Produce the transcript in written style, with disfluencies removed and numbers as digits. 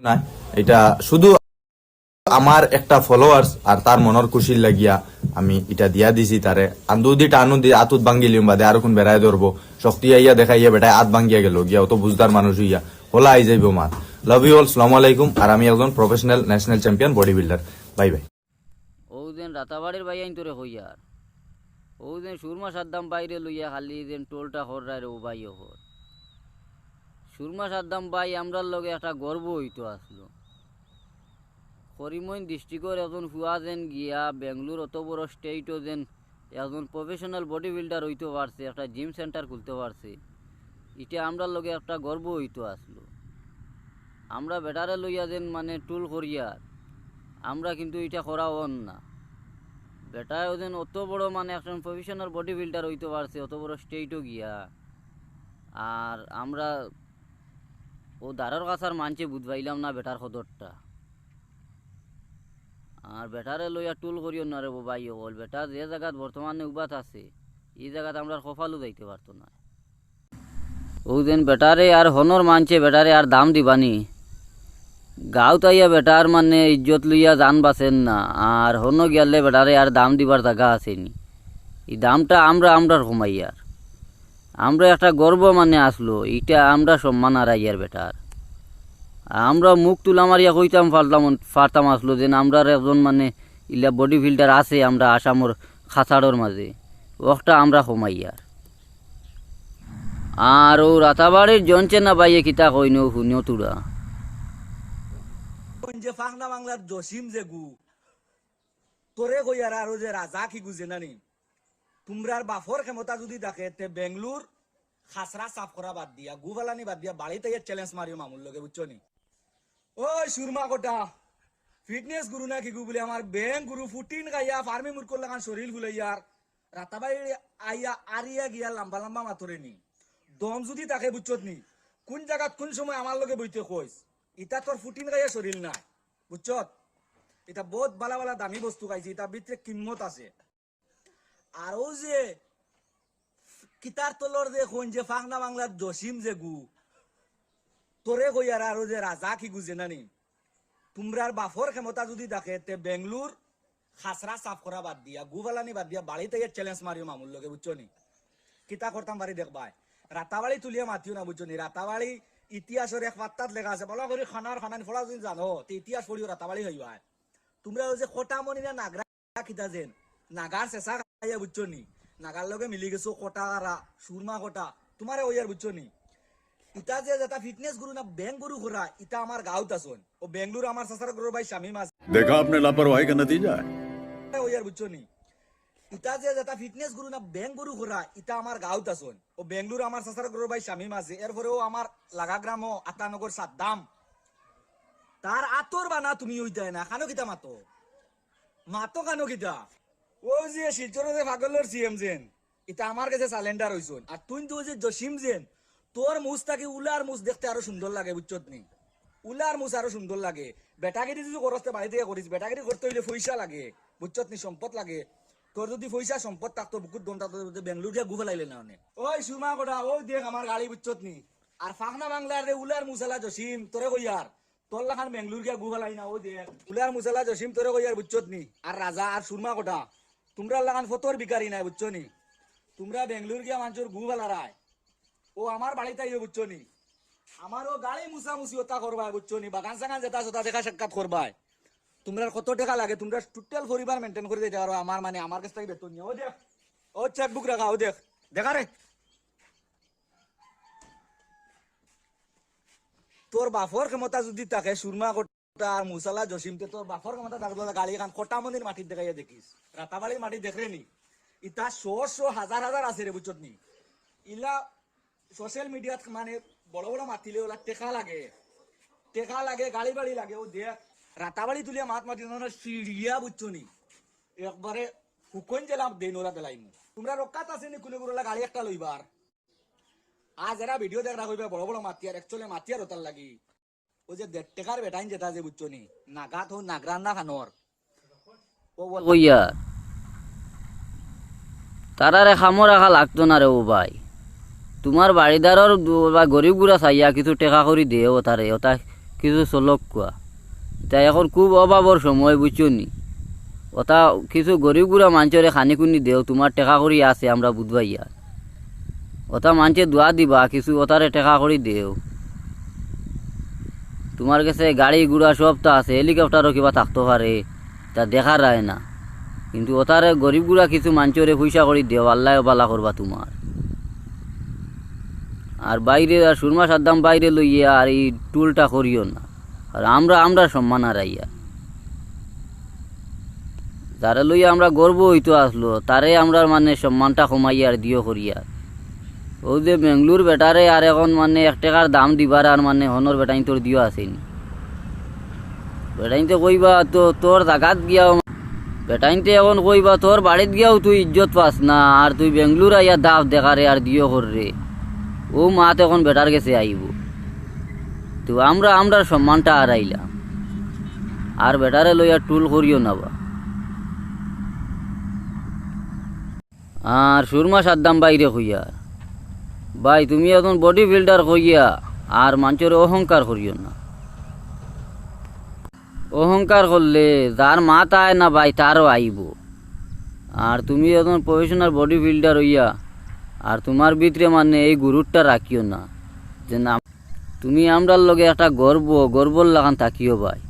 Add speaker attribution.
Speaker 1: না, এটা শুধু আমার একটা ফলোয়ার্স আর তার মনের খুশির লাগিয়া আমি এটা দিয়া দিছি তারে আন্দুদি টানু দি আতুত ভাঙ্গিলিম বাদে আর কোন বেড়ায় ধরবো শক্তি আইয়া দেখাইয়া বেটায় আত ভাঙ্গিয়া গেল গিয়া অত বুঝদার মানুষ হইয়া হলা আই যাইব মার। লাভ ইউ অল, সালাম আলাইকুম। আর আমি একজন professional national champion body builder. Bye bye.
Speaker 2: ওদিন রাতাবাড়ির ভাই আইন তোরে হইয়ার ওদিন সুরমা সাদ্দাম বাইরে লইয়া খালি দিন টোলটা হরায় রে ও ভাই হর সুরমা সাদ্দাম ভাই আমরার লগে একটা গর্ব হইতো আসলো করিমইন ডিস্ট্রিক্টর একজন ফুয়া যেন গিয়া বেঙ্গলোর অত বড় স্টেটও যেন একজন প্রফেশনাল বডি বিল্ডার হইতে পারছে, একটা জিম সেন্টার খুলতে পারছে, এটা আমরার লগে একটা গর্ব হইতো আসলো। আমরা বেটারে লইয়া যেন মানে টুল করিয়ার আমরা কিন্তু এটা করা হন না। বেটায় ওদিন অত বড় মানে একজন প্রফেশনাল বডি বিল্ডার হইতে পারছে, অত বড় স্টেটও গিয়া, আর আমরা ও দাঁড়ার কাছার মানছে বুঝবাইলাম না বেটার সদরটা। আর বেটারে লইয়া টুল করিও না রে ভাই হল, বেটা যে জায়গাত বর্তমানে উবাত আছে এই জায়গাত আমরা কপালও যাইতে পারতো না। ওদিন বেটারে আর হনর মানছে বেটারে আর দাম দিবানি গাঁও তাইয়া বেটার মানে ইজ্জত লইয়া জান বাঁচেন না, আর হন গেলে বেটারে আর দাম দিবার জায়গা আসেনি। এই দামটা আমরার কমাইয়ার আমরা একটা গর্ব মানে আসলো, এইটা আমরা সম্মান আর আইয়ার বেটার আমরা মুখ তুলা মারিয়া কইতাম পারতাম আসলো যে আমরার একজন মানে ইলা বডি বিল্ডার আছে আমরা আসামর খাসাড়র মাঝে, ওটা আমরা কমাইয়ার। আর ও রাতাবাড়ির জনচে না বাইয়ে কিতা কইন শুনিও তুরা
Speaker 3: যে ফাঁকনা বাংলার জসিম যে গু তোরে কইয়ার আর যে রাজা কি গুজে নানি তোমরার বাফর ক্ষমতা যদি দেখে তে বেঙ্গলোর খাসরা সাফ করা বাদ দিয়া গুবালানি বাদ দিয়া বাড়িতে চ্যালেঞ্জ মারিও মামুর লগে বুঝছো নি। ওই সুরমা কোটা ফিটনেস গুরু না কি গু বলে আমার ব্যাং গুরু ফুটিন গাইয়া ফার্মি মুরকর লাগান শরীর ফুলাইয়ার রাতাবাই আইয়া আরিয়া গিয়া লম্বা লম্বা মাতরে নি দম যদি তাকে বুঝছত নি কোন জায়গাত কোন সময় আমার লগে বইতে কইস ইটা তোর ফুটিন গাইয়া শরীর নাই বুঝছত। এটা বহুত বালা বালা দামি বস্তু খাইছি, এটা ভিতরে কিম্মত আছে। আর ও যে কিতার তলর যে কোন যে ফাঁকনা বাংলার জসিম যে গু তোরে কইয়ার আর যে রাজা কি গুজে নানি তোমরার বাফর ক্ষমতা যদি দেখে তে বেঙ্গলোর খাসরা সাফ করা বাদ দিয়া গুবালানি বাদ দিয়া বাড়িতে চ্যালেঞ্জ মারিও মামুর লগে বুঝছো নি। কিতা করতাম বাড়ি দেখবাই রাতাবাড়ি তুলিয়া মাতিও না বুঝছো নি। রাতাবাড়ি ইতিহাসের এক পাত্তাত লেখা আছে বলা করি খানার খানানি ফলা যদি জানো তে ইতিহাস পড়িও রাতাবাড়ি হইবা। তোমরা যে কোটামণি না নাগরা কিতা যেন নাগার চেঁচা খাইয়া বুঝছো নি, নাগার লগে মিলি গেছো কোটা কারা সুরমা কোটা তোমারে ওইয়ার বুঝছো নি। ইটা যে যেটা ফিটনেস গুরু না ব্যাংক গুরু করা ইটা আমার গাঁৱত আছোন ও বেঙ্গলোর আমার সাসার গুরু ভাই শামিম আছে
Speaker 4: देखा आपने लापरवाही का नतीजा है।
Speaker 3: ওইয়ার বুঝছো নি। ইটা যে যেটা ফিটনেস গুরু না ব্যাংক গুরু করা ইটা আমার গাঁৱত আছোন ও বেঙ্গলোর আমার সাসার গুরু ভাই শামিম আছে। এরপরেও আমার লাগা গ্রাম ও আতানগর সাদ্দাম তার আতর বানা তুমি ওইটাই না কানো কিতা মাতো মাতো কানো কিতা ও যে শিলচর যে পাগলের সিএম যেন এটা আমার কাছে সালেন্ডার হইছন। আর তুই তো যে জসিম যেন তোর মুছ থাকি উলার মুছ দেখতে আরো সুন্দর লাগে বুঝছত নি, উলার মুছ আরো সুন্দর লাগে। বেটাগিরি যদি করতে বাড়ি থেকে করিস বেটাগিরি করতে হইলে পয়সা লাগে বুঝছত নি, সম্পদ লাগে। তোর যদি পয়সা সম্পদ থাকতো বুকুর দম থাকতো বেঙ্গলোর দিয়ে গুফে লাইলে না অনেক। ওই সুমা কোটা ওই দেখ আমার গাড়ি বুঝছত নি। আর ফাঁকনা বাংলার রে উলার মুসালা জসিম তোরে কইয়ার তোর লাখান বেঙ্গলোর গিয়া গুফে লাই না ও দেখ উলার মুসালা জসিম তোরে কইয়ার বুঝছত নি। আর রাজা আর সুরমা কোটা তোমরা লাগান ফতর বিকারি নাই বুঝছো নি। তোমরা বেঙ্গলোর গিয়া মানুষের গু ফেলারায় ও আমার বাড়িতে আইও বুঝছো নি। আমারও গাড়ি মুসামুসি ওটা করবাই বুঝছো নি, বাগান সাগান যেটা সেটা দেখা সাক্ষাৎ করবাই। তোমরা কত টাকা লাগে তোমরা টোটাল পরিবার মেনটেন করে দিতে পারো আমার মানে আমার কাছ থেকে বেতন নিয়ে। ও দেখ ও চেকবুক রাখা ও দেখ দেখা রে তোর বাফর ক্ষমতা যদি থাকে সুরমা কোটা আর মুসালা জসিমতে তোর বাফর ক্ষমতা থাকতো গাড়ি খান কোটা মন্দির মাটির দেখাইয়া দেখিস রাতাবাড়ির মাটি দেখরে নি। ইটা শো হাজার হাজার আছে রে বুঝছত নি। ইলা সোশ্যাল মিডিয়াত মানে বড় বড় মাতিলে ওলা টেকা লাগে গাড়ি বাড়ি লাগে। ও দেখ রাতাবাড়ি তুলিয়া মাত মাতি সিঁড়িয়া বুঝছো নি একবারে হুকন জেলাম দেন ওরা বেলাইম। তোমরা রক্ষাত আছে নি কুলে কুলা গাড়ি একটা লইবার আজ এরা ভিডিও দেখ রাখবে বড় বড় মাতিয়ার একচুয়ালি মাতিয়ার ওটার লাগি ও যে 1.5 টাকার বেটাইন যেটা যে বুঝছো নি নাগাত হো নাগরান না খানোর ও
Speaker 2: কইয়া তারারে খামো রাখা লাগতো না রে ও ভাই। তোমার বাড়িদারর বা গরিব গুড়া চাইয়া কিছু টেকা করি দে ও তারে ওটা কিছু চলক কোয়া। তা এখন খুব অভাবর সময় বুঝছো নি, ওটা কিছু গরিব গুড়া মানুষরে খানিকুনি দেও, তোমার টেকা করি আছে আমরা বুধবাইয়া, ওটা মানুষে দোয়া দিবা, কিছু ওটারে টেকা করি দেও। তোমার কাছে গাড়ি গুড়া সব তো আছে, হেলিকপ্টারও কিবা থাকতে পারে, তা দেখা যায় না, কিন্তু ওটারে গরিব গুড়া কিছু মানুষরে পয়সা করি দেও, আল্লাহ বালা করবা তোমার। আর বাইরে আর সুরমা সাদ্দাম বাইরে লইয়া আর এই টুলটা করিও না, আর আমরা সম্মান হারাইয়া, যারা লইয়া আমরা গর্ব হইতো আসলো তারে আমরা মানে সম্মানটা কমাইয়া আর দিও করিয়া। ও যে বেঙ্গলুর বেটারে আর এখন মানে 1 টাকার দাম দিবার আর মানে হনর বেটাইন তোর দিও আসেনি, বেটাইনতে কইবা তো তোর জাগাত গিয়াও, বেটাইনতে এখন কইবা তোর বাড়িত গিয়াও তুই ইজ্জত পাস না, আর তুই বেঙ্গলুর আইয়া দাফ দেখারে আর দিও কররে, ও মাত এখন বেটার কাছে আইব। তো আমরা সম্মানটা হারাইলাম, আর বেটারে লইয়া টুল করিও না বা। আর সুরমা সাদ্দাম বাইরে কইয়া, ভাই তুমি এখন বডি বিল্ডার কইয়া আর মানুষের অহংকার করিও না। অহংকার করলে যার মাত আয় না ভাই তারও আইব। আর তুমি এখন প্রফেশনাল বডি বিল্ডার হইয়া আর তোমার ভিতরে মানে এই গুরুত্বটা রাখিও না যে না তুমি আমরার লগে একটা গর্বর লাগান থাকিও ভাই।